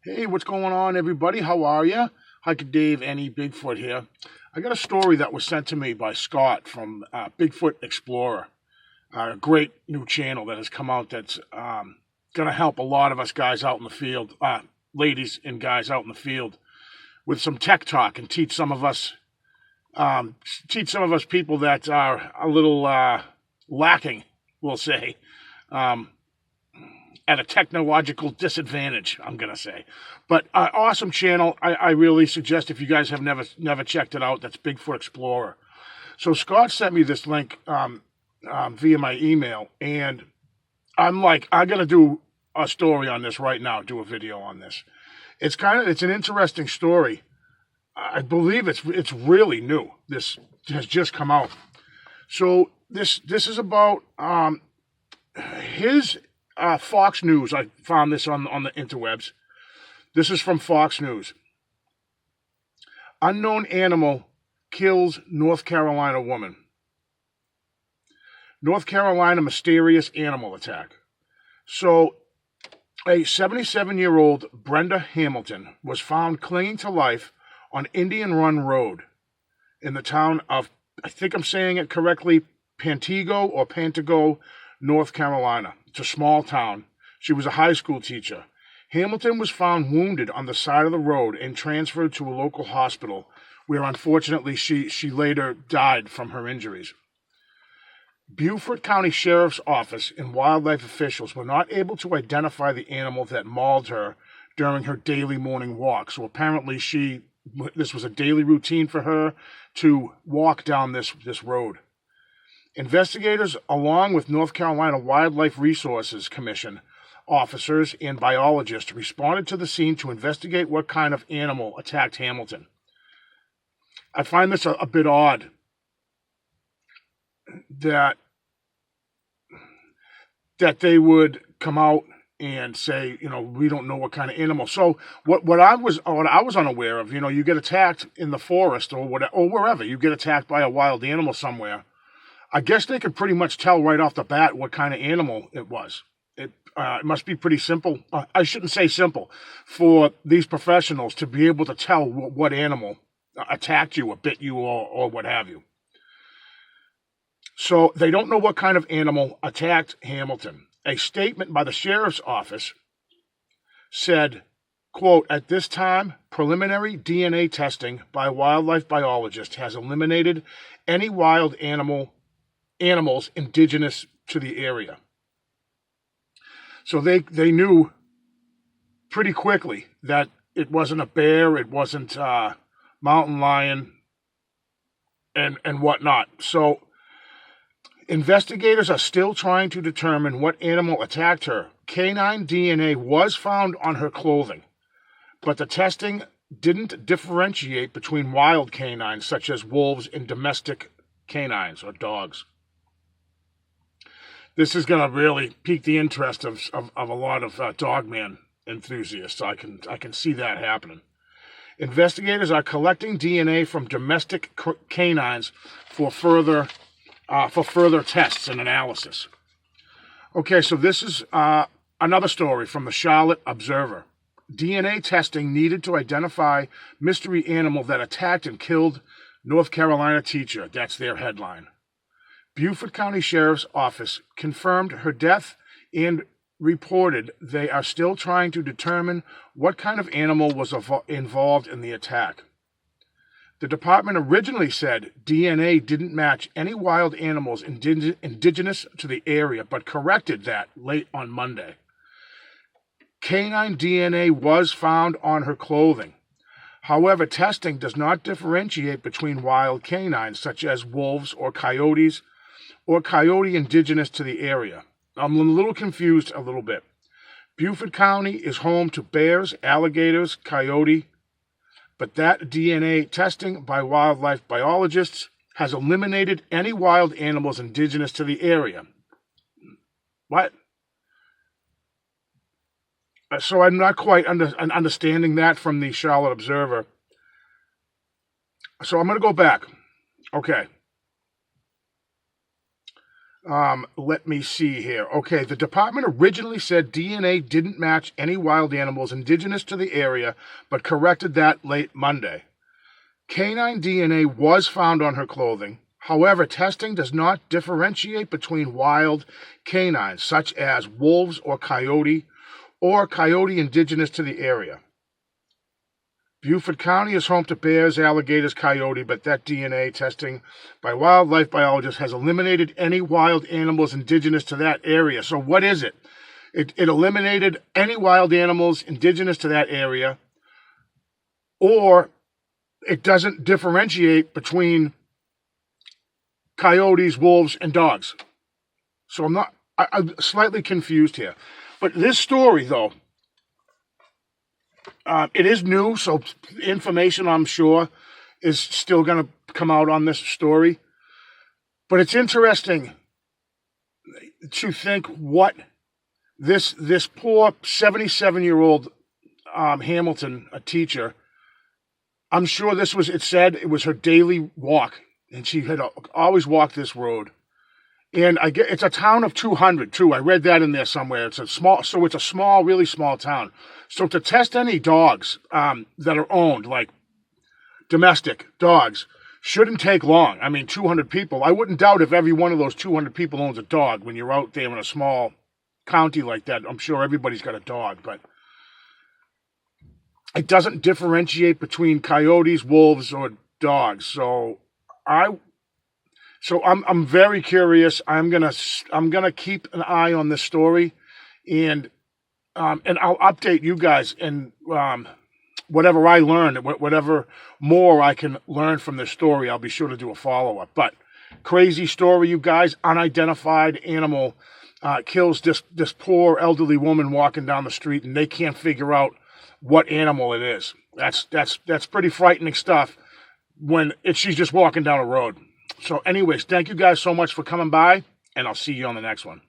Hey, what's going on, everybody? How are you? Hiker Dave, Any Bigfoot here. I got a story that was sent to me by Scott from Bigfoot Explorer, a great new channel that has come out that's going to help a lot of us guys out in the field, ladies and guys out in the field, with some tech talk and um, teach some of us people that are a little lacking, we'll say. Um, at a technological disadvantage, I'm gonna say. But awesome channel. I really suggest if you guys have never checked it out, that's Bigfoot Explorer. So Scott sent me this link via my email, and I'm like, I'm gonna do a story on this right now. Do a video on this. It's an interesting story. I believe it's really new. This has just come out. So this is about his Fox News. I found this on the interwebs. This is from Fox News. Unknown animal kills North Carolina woman. North Carolina mysterious animal attack. So, a 77-year-old Brenda Hamilton was found clinging to life on Indian Run Road in the town of, I think I'm saying it correctly, Pantego, North Carolina. It's a small town. She was a high school teacher. Hamilton was found wounded on the side of the road and transferred to a local hospital where unfortunately she later died from her injuries. Beaufort County Sheriff's Office and wildlife officials were not able to identify the animal that mauled her during her daily morning walk. So apparently this was a daily routine for her to walk down this road. Investigators, along with North Carolina Wildlife Resources Commission officers and biologists, responded to the scene to investigate what kind of animal attacked Hamilton. I find this a bit odd that they would come out and say, we don't know what kind of animal. So what I was unaware of, you get attacked in the forest or wherever, you get attacked by a wild animal somewhere. I guess they could pretty much tell right off the bat what kind of animal it was. It must be pretty simple. I shouldn't say simple for these professionals to be able to tell what animal attacked you or bit you or what have you. So they don't know what kind of animal attacked Hamilton. A statement by the sheriff's office said, quote, "At this time, preliminary DNA testing by wildlife biologists has eliminated any wild animals indigenous to the area." So they knew pretty quickly that it wasn't a bear, it wasn't mountain lion, and whatnot. So investigators are still trying to determine what animal attacked her. Canine DNA was found on her clothing, but the testing didn't differentiate between wild canines such as wolves and domestic canines or dogs. This is going to really pique the interest of a lot of dogman enthusiasts. I can see that happening. Investigators are collecting DNA from domestic canines for further tests and analysis. Okay, so this is another story from the Charlotte Observer. DNA testing needed to identify mystery animal that attacked and killed North Carolina teacher. That's their headline. Beaufort County Sheriff's Office confirmed her death and reported they are still trying to determine what kind of animal was involved in the attack. The department originally said DNA didn't match any wild animals indigenous to the area, but corrected that late on Monday. Canine DNA was found on her clothing. However, testing does not differentiate between wild canines such as wolves or coyote indigenous to the area. I'm a little confused a little bit. Beaufort County is home to bears, alligators, coyote, but that DNA testing by wildlife biologists has eliminated any wild animals indigenous to the area. What? So I'm not quite understanding that from the Charlotte Observer. So I'm going to go back. Okay. Let me see here. Okay, the department originally said DNA didn't match any wild animals indigenous to the area, but corrected that late Monday. Canine DNA was found on her clothing. However, testing does not differentiate between wild canines, such as wolves or coyote indigenous to the area. Beaufort County is home to bears, alligators, coyote, but that DNA testing by wildlife biologists has eliminated any wild animals indigenous to that area. So what is it? It eliminated any wild animals indigenous to that area, or it doesn't differentiate between coyotes, wolves, and dogs. So I'm slightly confused here. But this story, though, it is new, so information, I'm sure, is still going to come out on this story. But it's interesting to think what this poor 77-year-old Hamilton, a teacher, I'm sure it said it was her daily walk, and she had always walked this road. And it's a town of 200 too. I read that in there somewhere. It's a small, really small town. So to test any dogs that are owned, like domestic dogs, shouldn't take long. I mean, 200 people. I wouldn't doubt if every one of those 200 people owns a dog. When you're out there in a small county like that, I'm sure everybody's got a dog. But it doesn't differentiate between coyotes, wolves, or dogs. So I'm very curious. I'm gonna keep an eye on this story, and I'll update you guys and whatever I learn, whatever more I can learn from this story, I'll be sure to do a follow up. But crazy story, you guys. Unidentified animal kills this poor elderly woman walking down the street, and they can't figure out what animal it is. That's pretty frightening stuff when she's just walking down a road. So anyways, thank you guys so much for coming by, and I'll see you on the next one.